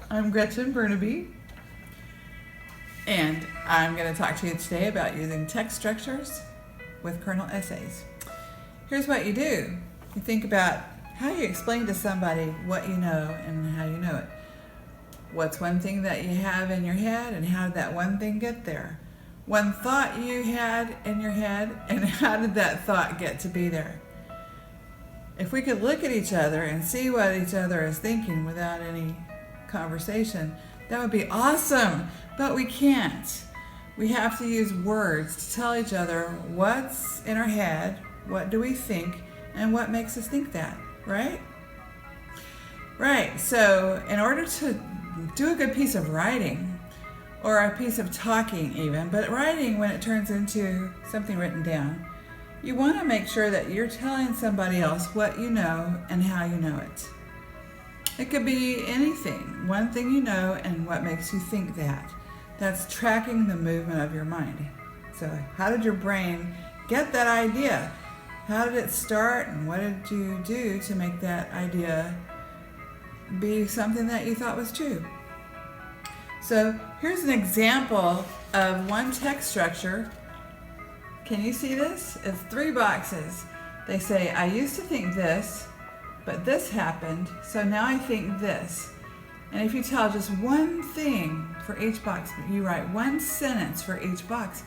I'm Gretchen Bernabei, and I'm going to talk to you today about using text structures with kernel essays. Here's what you do. You think about how you explain to somebody what you know and how you know it. What's one thing that you have in your head, and how did that one thing get there? One thought you had in your head, and how did that thought get to be there? If we could look at each other and see what each other is thinking without any conversation, that would be awesome, but we can't. We have to use words to tell each other what's in our head, what do we think, and what makes us think that, right? Right, so in order to do a good piece of writing, or a piece of talking even, but writing when it turns into something written down, you want to make sure that you're telling somebody else what you know and how you know it. It could be anything, one thing you know and what makes you think that. That's tracking the movement of your mind. So how did your brain get that idea? How did it start, and what did you do to make that idea be something that you thought was true? So here's an example of one text structure. Can you see this? It's 3 boxes. They say, I used to think this, but this happened, so now I think this. And if you tell just one thing for each box, you write one sentence for each box,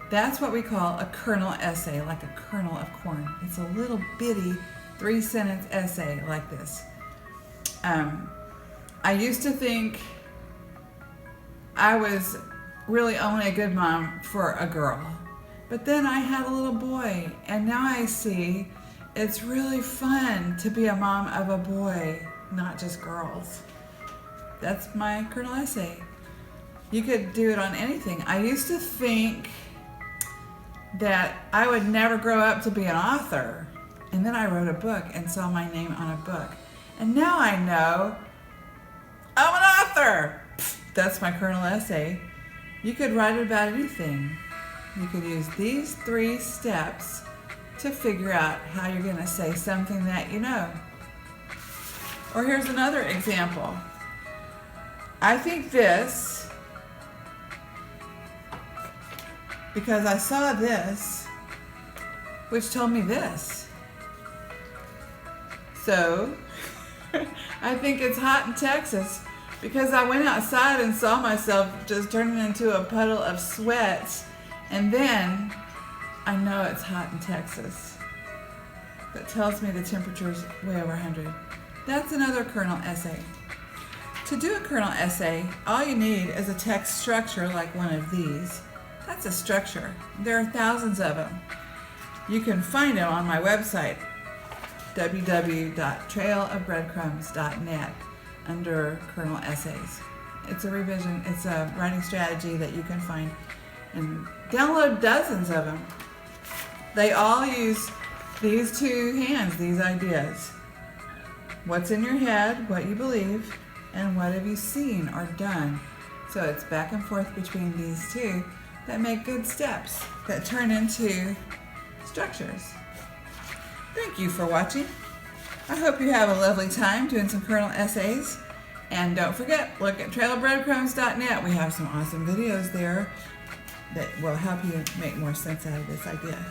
that's what we call a kernel essay, like a kernel of corn. It's a little bitty 3-sentence essay like this. I used to think I was really only a good mom for a girl. But then I had a little boy, and now I see it's really fun to be a mom of a boy, not just girls. That's my kernel essay. You could do it on anything. I used to think that I would never grow up to be an author, and then I wrote a book and saw my name on a book. And now I know I'm an author. That's my kernel essay. You could write about anything. You could use these 3 steps to figure out how you're going to say something that you know. Or here's another example. I think this because I saw this, which told me this. So I think it's hot in Texas because I went outside and saw myself just turning into a puddle of sweat. And then I know it's hot in Texas. That tells me the temperature's way over 100. That's another kernel essay. To do a kernel essay, all you need is a text structure like one of these. That's a structure. There are thousands of them. You can find them on my website, www.trailofbreadcrumbs.net, under kernel essays. It's a revision, it's a writing strategy that you can find and download dozens of them. They all use these 2 hands, these ideas. What's in your head, what you believe, and what have you seen or done. So it's back and forth between these 2 that make good steps that turn into structures. Thank you for watching. I hope you have a lovely time doing some kernel essays. And don't forget, look at trailofbreadcrumbs.net. We have some awesome videos there that will help you make more sense out of this idea.